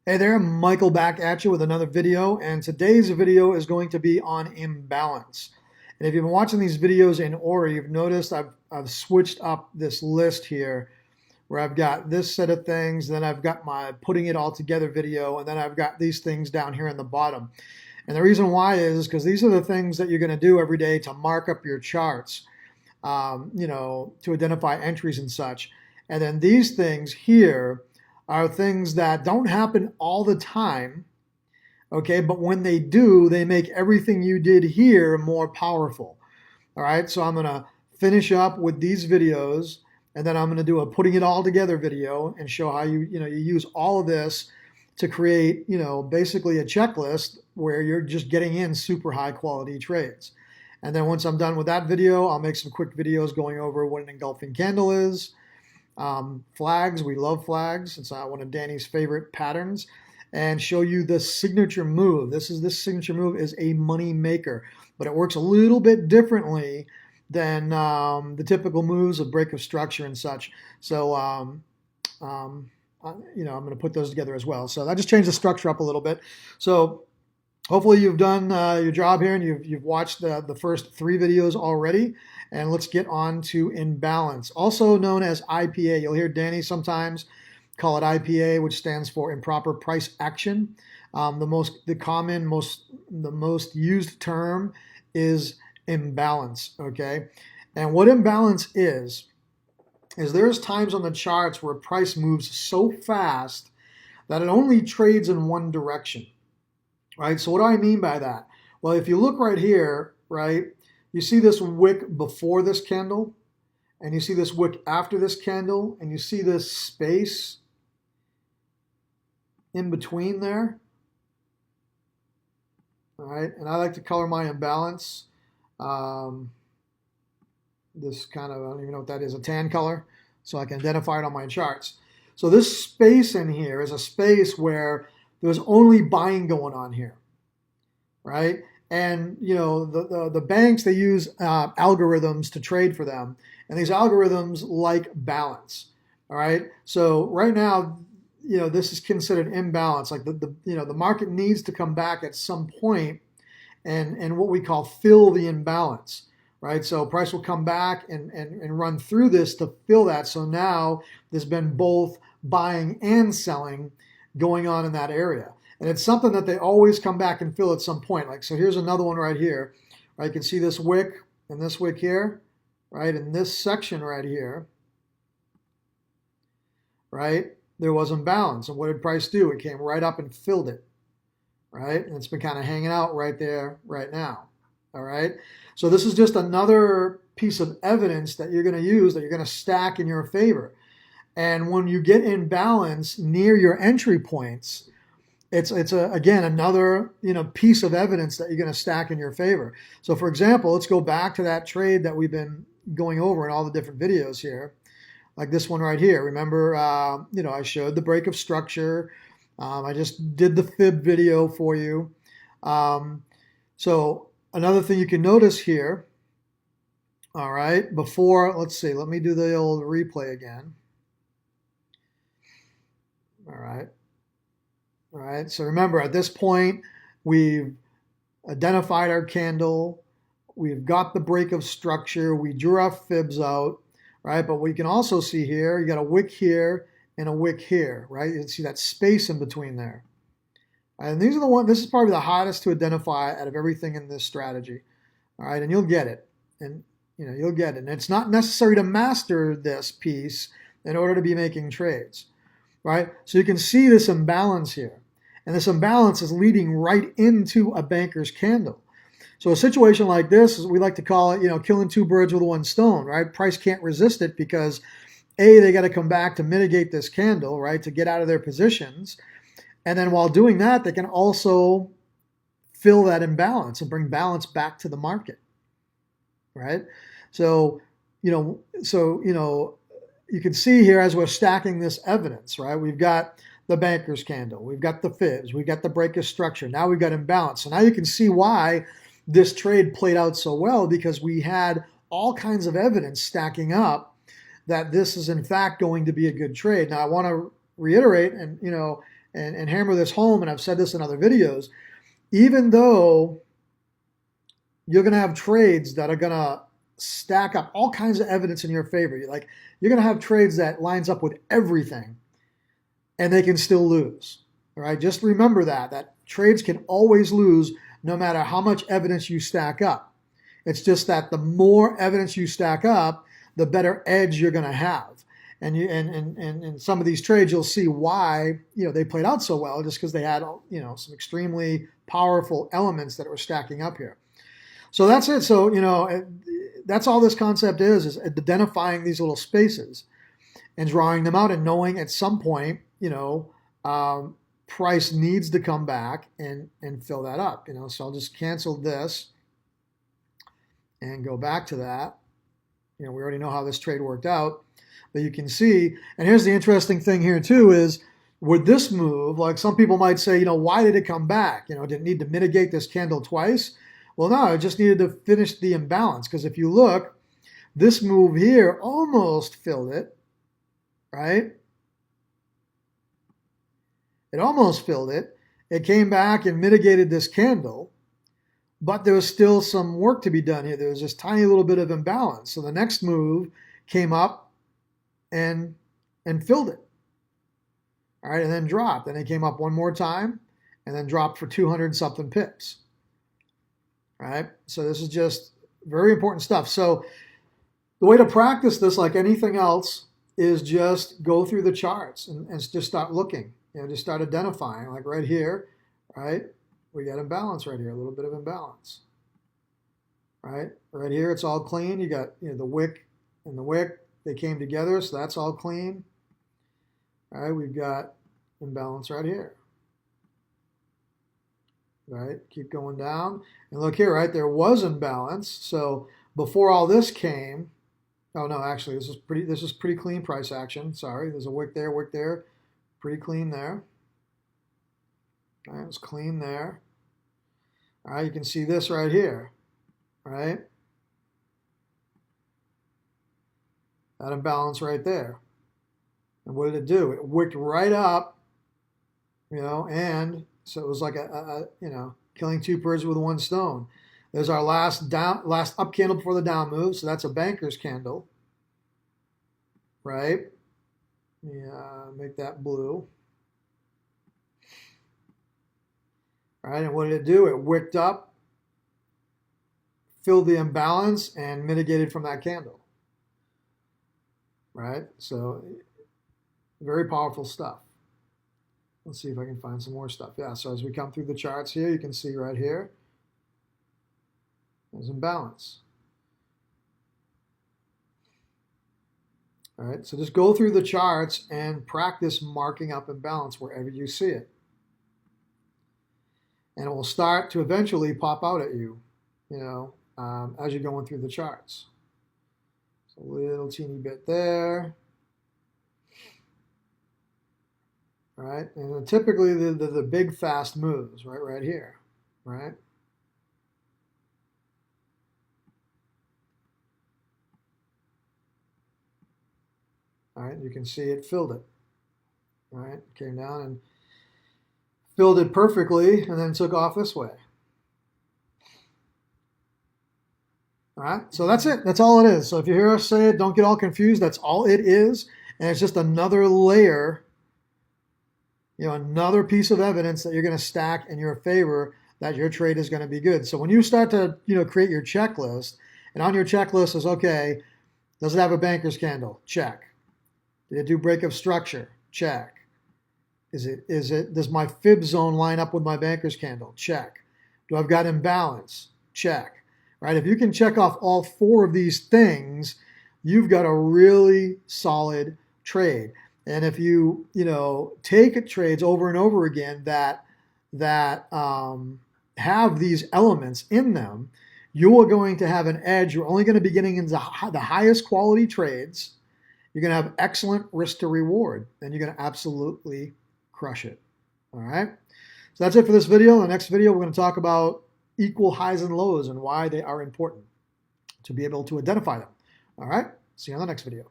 Hey there, Michael back at you with another video, and today's video is going to be on imbalance. And if you've been watching these videos in order, you've noticed I've switched up this list here where I've got this set of things, then I've got my putting it all together video, and then I've got these things down here in the bottom. And the reason why is because these are the things that you're going to do every day to mark up your charts, to identify entries and such. And then these things here are things that don't happen all the time, okay? But when they do, they make everything you did here more powerful. All right, so I'm gonna finish up with these videos, and then I'm gonna do a putting it all together video and show how you use all of this to create, basically a checklist where you're just getting in super high quality trades. And then once I'm done with that video, I'll make some quick videos going over what an engulfing candle is. Flags, we love flags. It's one of Danny's favorite patterns, and show you the signature move. This signature move is a money maker, but it works a little bit differently than the typical moves of break of structure and such. So, I'm going to put those together as well. So I just changed the structure up a little bit. So hopefully you've done your job here and you've watched the first 3 videos already. And let's get on to imbalance, also known as IPA. You'll hear Danny sometimes call it IPA, which stands for improper price action. The most used term is imbalance. Okay, and what imbalance is there's times on the charts where price moves so fast that it only trades in one direction. Right. So what do I mean by that? Well, if you look right here, right, you see this wick before this candle, and you see this wick after this candle, and you see this space in between there. All right, and I like to color my imbalance. This kind of, I don't even know what that is, a tan color, so I can identify it on my charts. So this space in here is a space where there's only buying going on here, right? And the banks, they use algorithms to trade for them, and these algorithms like balance. All right, so right now, this is considered imbalance. Like the market needs to come back at some point, and what we call fill the imbalance. Right, so price will come back and run through this to fill that. So now there's been both buying and selling going on in that area. And it's something that they always come back and fill at some point. Like, so here's another one right here. Right, you can see this wick and this wick here, right? In this section right here, right? There was imbalance. And what did price do? It came right up and filled it, right? And it's been kind of hanging out right there right now, all right? So this is just another piece of evidence that you're going to use, that you're going to stack in your favor. And when you get in balance near your entry points, it's again another piece of evidence that you're going to stack in your favor. So for example, let's go back to that trade that we've been going over in all the different videos here, like this one right here. Remember, I showed the break of structure. I just did the fib video for you. So another thing you can notice here, all right, before, let's see, let me do the old replay again. All right, so remember, at this point, we've identified our candle, we've got the break of structure, we drew our fibs out, right? But we can also see here, you got a wick here and a wick here, right? You can see that space in between there. And these are this is probably the hardest to identify out of everything in this strategy. All right, and you'll get it. And you'll get it. And it's not necessary to master this piece in order to be making trades. Right? So you can see this imbalance here. And this imbalance is leading right into a banker's candle. So a situation like this, we like to call it, killing 2 birds with 1 stone, right? Price can't resist it because A, they got to come back to mitigate this candle, right? To get out of their positions. And then while doing that, they can also fill that imbalance and bring balance back to the market, right? So, you can see here as we're stacking this evidence, right? We've got the banker's candle, we've got the fibs, we've got the break of structure. Now we've got imbalance. So now you can see why this trade played out so well, because we had all kinds of evidence stacking up that this is in fact going to be a good trade. Now I want to reiterate and and hammer this home, and I've said this in other videos, even though you're going to have trades that are going to stack up all kinds of evidence in your favor. You're going to have trades that lines up with everything, and they can still lose. All right, just remember that trades can always lose no matter how much evidence you stack up. It's just that the more evidence you stack up, the better edge you're going to have. And in some of these trades, you'll see why they played out so well, just because they had some extremely powerful elements that were stacking up here. So that's it. So that's all this concept is identifying these little spaces and drawing them out, and knowing at some point price needs to come back and fill that up. So I'll just cancel this and go back to that. We already know how this trade worked out, but you can see, and here's the interesting thing here too, is with this move, like some people might say, why did it come back? Did it need to mitigate this candle twice? Well, no, it just needed to finish the imbalance, because if you look, this move here almost filled it, right? It almost filled it. It came back and mitigated this candle, but there was still some work to be done here. There was this tiny little bit of imbalance. So the next move came up and filled it. All right, and then dropped. Then it came up one more time and then dropped for 200 something pips. All right, so this is just very important stuff. So the way to practice this, like anything else, is just go through the charts and just start looking. Just start identifying. Like right here, right? We got imbalance right here, a little bit of imbalance. Right? Right here, it's all clean. You got the wick and the wick. They came together, so that's all clean. All right, we've got imbalance right here. Right? Keep going down. And look here, right? There was imbalance. So before all this came, oh no, actually this is pretty clean price action. Sorry, there's a wick there, pretty clean there. All right, it was clean there. All right, you can see this right here. All right? That imbalance right there. And what did it do? It wicked right up, and so it was like killing two birds with one stone. There's our last up candle before the down move, so that's a banker's candle, right? Yeah, make that blue. All right, and what did it do? It wicked up, filled the imbalance, and mitigated from that candle. Right? So very powerful stuff. Let's see if I can find some more stuff. Yeah, so as we come through the charts here, you can see right here, there's imbalance. All right, so just go through the charts and practice marking up imbalance wherever you see it. And it will start to eventually pop out at you, as you're going through the charts. So a little teeny bit there. Right, and then typically the big fast moves, right here, right? All right, you can see it filled it. All right, came down and filled it perfectly and then took off this way. All right, so that's it. That's all it is. So if you hear us say it, don't get all confused. That's all it is. And it's just another layer, another piece of evidence that you're going to stack in your favor that your trade is going to be good. So when you start to, create your checklist, and on your checklist is, okay, does it have a banker's candle? Check. Did it do break of structure? Check. Does my fib zone line up with my banker's candle? Check. Do I've got imbalance? Check. Right? If you can check off all four of these things, you've got a really solid trade. And if you, take trades over and over again that have these elements in them, you are going to have an edge. You're only going to be getting into the highest quality trades. You're going to have excellent risk to reward, and you're going to absolutely crush it. All right. So that's it for this video. In the next video, we're going to talk about equal highs and lows and why they are important to be able to identify them. All right. See you on the next video.